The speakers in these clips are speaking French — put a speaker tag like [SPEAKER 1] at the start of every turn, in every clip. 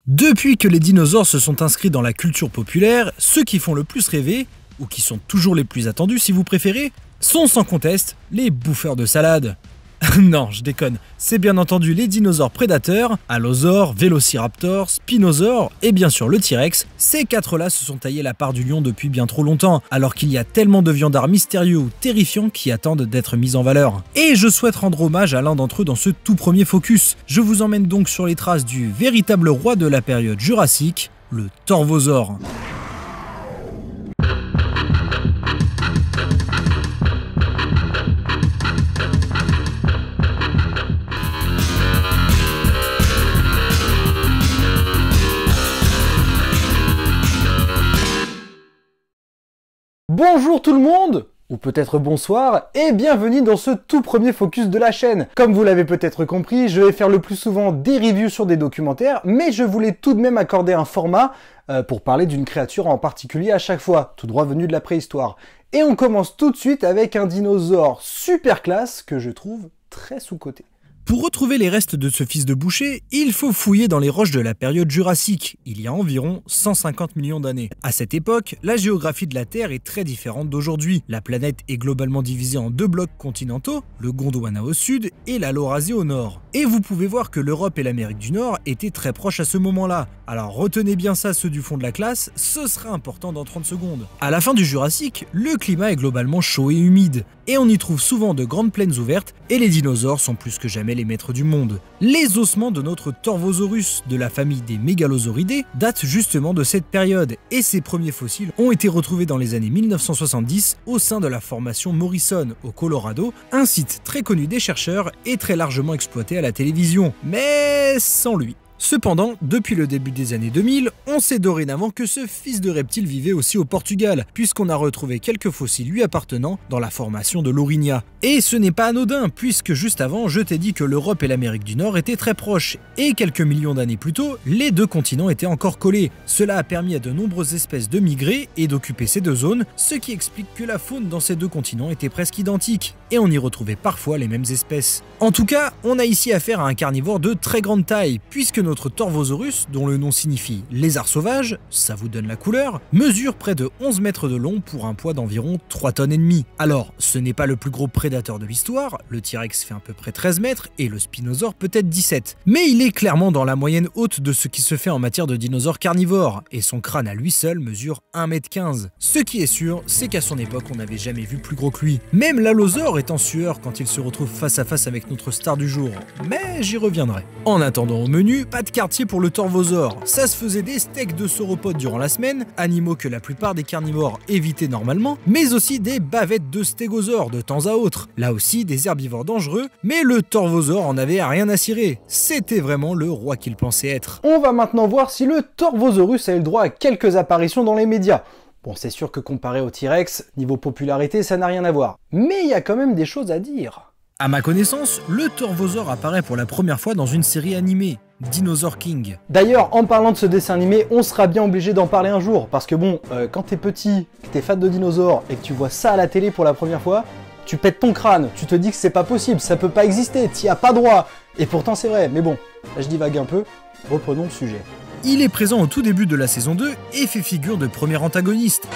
[SPEAKER 1] Depuis que les dinosaures se sont inscrits dans la culture populaire, ceux qui font le plus rêver, ou qui sont toujours les plus attendus si vous préférez, sont sans conteste les bouffeurs de salade. Non, je déconne, c'est bien entendu les dinosaures prédateurs, allosaures, vélociraptors, spinosaures et bien sûr le T-Rex. Ces quatre-là se sont taillés la part du lion depuis bien trop longtemps, alors qu'il y a tellement de viandards mystérieux ou terrifiants qui attendent d'être mis en valeur. Et je souhaite rendre hommage à l'un d'entre eux dans ce tout premier focus. Je vous emmène donc sur les traces du véritable roi de la période jurassique, le Torvosaure.
[SPEAKER 2] Bonjour tout le monde, ou peut-être bonsoir, et bienvenue dans ce tout premier focus de la chaîne. Comme vous l'avez peut-être compris, je vais faire le plus souvent des reviews sur des documentaires, mais je voulais tout de même accorder un format pour parler d'une créature en particulier à chaque fois, tout droit venu de la préhistoire. Et on commence tout de suite avec un dinosaure super classe que je trouve très sous-coté.
[SPEAKER 1] Pour retrouver les restes de ce fils de boucher, il faut fouiller dans les roches de la période jurassique, il y a environ 150 millions d'années. À cette époque, la géographie de la Terre est très différente d'aujourd'hui. La planète est globalement divisée en deux blocs continentaux, le Gondwana au sud et la Laurasie au nord. Et vous pouvez voir que l'Europe et l'Amérique du Nord étaient très proches à ce moment-là. Alors retenez bien ça ceux du fond de la classe, ce sera important dans 30 secondes. À la fin du Jurassique, le climat est globalement chaud et humide, et on y trouve souvent de grandes plaines ouvertes, et les dinosaures sont plus que jamais les maîtres du monde. Les ossements de notre Torvosaurus de la famille des Mégalosauridés datent justement de cette période, et ces premiers fossiles ont été retrouvés dans les années 1970 au sein de la formation Morrison au Colorado, un site très connu des chercheurs et très largement exploité à la télévision, mais sans lui. Cependant, depuis le début des années 2000, on sait dorénavant que ce fils de reptile vivait aussi au Portugal, puisqu'on a retrouvé quelques fossiles lui appartenant dans la formation de l'Aurinia. Et ce n'est pas anodin, puisque juste avant, je t'ai dit que l'Europe et l'Amérique du Nord étaient très proches, et quelques millions d'années plus tôt, les deux continents étaient encore collés. Cela a permis à de nombreuses espèces de migrer et d'occuper ces deux zones, ce qui explique que la faune dans ces deux continents était presque identique, et on y retrouvait parfois les mêmes espèces. En tout cas, on a ici affaire à un carnivore de très grande taille, puisque notre Torvosaurus, dont le nom signifie lézard sauvage, ça vous donne la couleur, mesure près de 11 mètres de long pour un poids d'environ 3 tonnes et demie. Alors, ce n'est pas le plus gros prédateur de l'histoire, le T-Rex fait à peu près 13 mètres et le Spinosaure peut-être 17. Mais il est clairement dans la moyenne haute de ce qui se fait en matière de dinosaures carnivores, et son crâne à lui seul mesure 1,15 m. Ce qui est sûr, c'est qu'à son époque, on n'avait jamais vu plus gros que lui. Même l'allosaure est en sueur quand il se retrouve face à face avec notre star du jour, mais j'y reviendrai. En attendant au menu, pas de quartier pour le Torvosaure. Ça se faisait des steaks de sauropodes durant la semaine, animaux que la plupart des carnivores évitaient normalement, mais aussi des bavettes de stégosaures de temps à autre. Là aussi, des herbivores dangereux, mais le Torvosaure en avait rien à cirer. C'était vraiment le roi qu'il pensait être.
[SPEAKER 2] On va maintenant voir si le Torvosaurus a eu le droit à quelques apparitions dans les médias. Bon, c'est sûr que comparé au T-Rex, niveau popularité, ça n'a rien à voir. Mais il y a quand même des choses à dire.
[SPEAKER 1] À ma connaissance, le Torvosaure apparaît pour la première fois dans une série animée, Dinosaur King.
[SPEAKER 2] D'ailleurs, en parlant de ce dessin animé, on sera bien obligé d'en parler un jour, parce que bon, quand t'es petit, que t'es fan de dinosaures, et que tu vois ça à la télé pour la première fois, tu pètes ton crâne, tu te dis que c'est pas possible, ça peut pas exister, t'y as pas droit. Et pourtant c'est vrai, mais bon, là je divague un peu, reprenons le sujet.
[SPEAKER 1] Il est présent au tout début de la saison 2 et fait figure de premier antagoniste.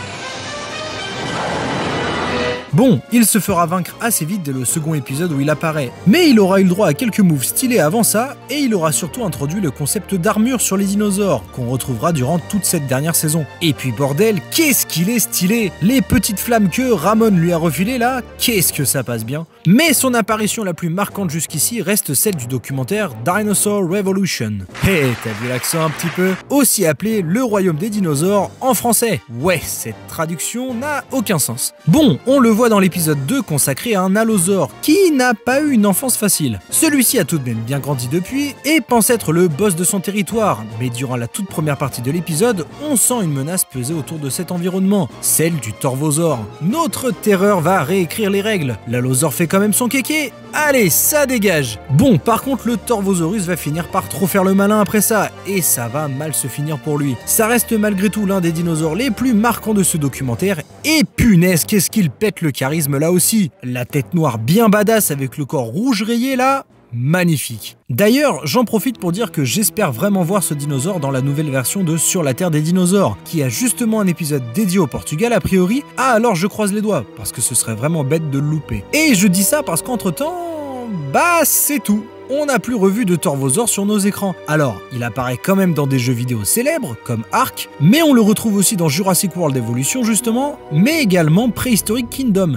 [SPEAKER 1] Bon, il se fera vaincre assez vite dès le second épisode où il apparaît, mais il aura eu le droit à quelques moves stylés avant ça, et il aura surtout introduit le concept d'armure sur les dinosaures, qu'on retrouvera durant toute cette dernière saison. Et puis bordel, qu'est-ce qu'il est stylé! Les petites flammes que Ramon lui a refilées là, qu'est-ce que ça passe bien! Mais son apparition la plus marquante jusqu'ici reste celle du documentaire Dinosaur Revolution. Hé, t'as vu l'accent un petit peu? Aussi appelé Le Royaume des dinosaures en français. Ouais, cette traduction n'a aucun sens. Bon, on le voit dans l'épisode 2 consacré à un allosaure qui n'a pas eu une enfance facile. Celui-ci a tout de même bien grandi depuis et pense être le boss de son territoire, mais durant la toute première partie de l'épisode, on sent une menace peser autour de cet environnement, celle du Torvosaure. Notre terreur va réécrire les règles, l'allosaure fait quand même son kéké, allez ça dégage. Bon, par contre le Torvosaurus va finir par trop faire le malin après ça, et ça va mal se finir pour lui. Ça reste malgré tout l'un des dinosaures les plus marquants de ce documentaire, et punaise qu'est-ce qu'il pète le charisme là aussi. La tête noire bien badass avec le corps rouge rayé là, magnifique. D'ailleurs, j'en profite pour dire que j'espère vraiment voir ce dinosaure dans la nouvelle version de Sur la Terre des dinosaures, qui a justement un épisode dédié au Portugal a priori. Ah alors je croise les doigts, parce que ce serait vraiment bête de le louper. Et je dis ça parce qu'entre-temps, bah c'est tout. On n'a plus revu de Torvosaur sur nos écrans. Alors, il apparaît quand même dans des jeux vidéo célèbres, comme Ark, mais on le retrouve aussi dans Jurassic World Evolution justement, mais également Prehistoric Kingdom.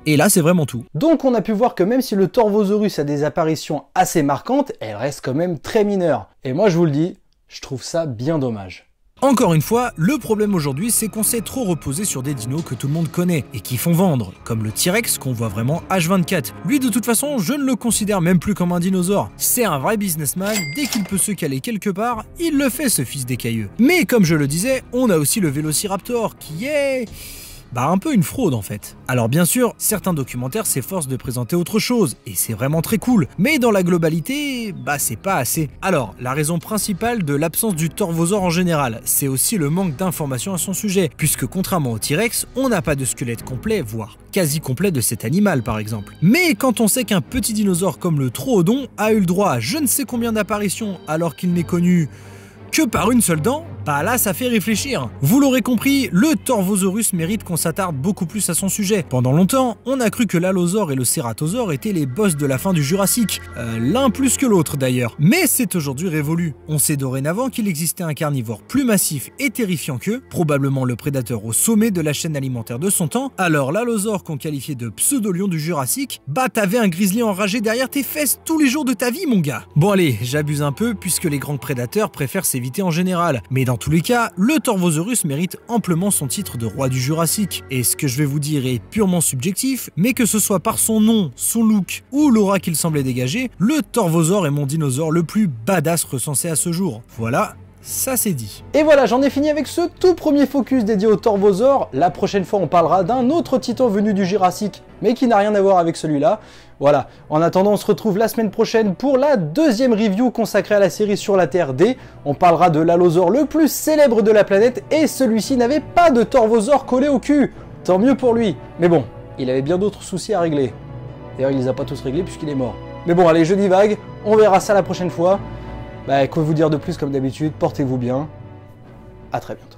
[SPEAKER 1] Et là, c'est vraiment tout.
[SPEAKER 2] Donc on a pu voir que même si le Torvosaurus a des apparitions assez marquantes, elle reste quand même très mineure. Et moi je vous le dis, je trouve ça bien dommage.
[SPEAKER 1] Encore une fois, le problème aujourd'hui, c'est qu'on s'est trop reposé sur des dinos que tout le monde connaît et qui font vendre, comme le T-Rex qu'on voit vraiment H24. Lui, de toute façon, je ne le considère même plus comme un dinosaure. C'est un vrai businessman, dès qu'il peut se caler quelque part, il le fait ce fils d'écailleux. Mais comme je le disais, on a aussi le Vélociraptor qui est... un peu une fraude en fait. Alors bien sûr, certains documentaires s'efforcent de présenter autre chose, et c'est vraiment très cool, mais dans la globalité, c'est pas assez. Alors, la raison principale de l'absence du Torvosaure en général, c'est aussi le manque d'informations à son sujet, puisque contrairement au T-Rex, on n'a pas de squelette complet, voire quasi complet de cet animal par exemple. Mais quand on sait qu'un petit dinosaure comme le Troodon a eu le droit à je ne sais combien d'apparitions alors qu'il n'est connu que par une seule dent, là ça fait réfléchir. Vous l'aurez compris, le Torvosaurus mérite qu'on s'attarde beaucoup plus à son sujet. Pendant longtemps, on a cru que l'Allosaure et le Ceratosaure étaient les boss de la fin du Jurassique, l'un plus que l'autre d'ailleurs. Mais c'est aujourd'hui révolu. On sait dorénavant qu'il existait un carnivore plus massif et terrifiant qu'eux, probablement le prédateur au sommet de la chaîne alimentaire de son temps. Alors l'Allosaure qu'on qualifiait de pseudo-lion du Jurassique, t'avais un grizzly enragé derrière tes fesses tous les jours de ta vie mon gars. Bon allez, j'abuse un peu puisque les grands prédateurs préfèrent s'éviter en général, mais dans tous les cas, le Torvosaurus mérite amplement son titre de roi du Jurassique. Et ce que je vais vous dire est purement subjectif, mais que ce soit par son nom, son look ou l'aura qu'il semblait dégager, le Torvosaure est mon dinosaure le plus badass recensé à ce jour. Voilà, ça c'est dit.
[SPEAKER 2] Et voilà, j'en ai fini avec ce tout premier focus dédié au Torvosaure. La prochaine fois, on parlera d'un autre titan venu du Jurassique, mais qui n'a rien à voir avec celui-là. Voilà, en attendant, on se retrouve la semaine prochaine pour la deuxième review consacrée à la série Sur la Terre D. On parlera de l'Allosaure le plus célèbre de la planète, et celui-ci n'avait pas de Torvosaure collé au cul. Tant mieux pour lui. Mais bon, il avait bien d'autres soucis à régler. D'ailleurs, il les a pas tous réglés puisqu'il est mort. Mais bon, allez, je divague, on verra ça la prochaine fois. Que vous dire de plus comme d'habitude, portez-vous bien. À très bientôt.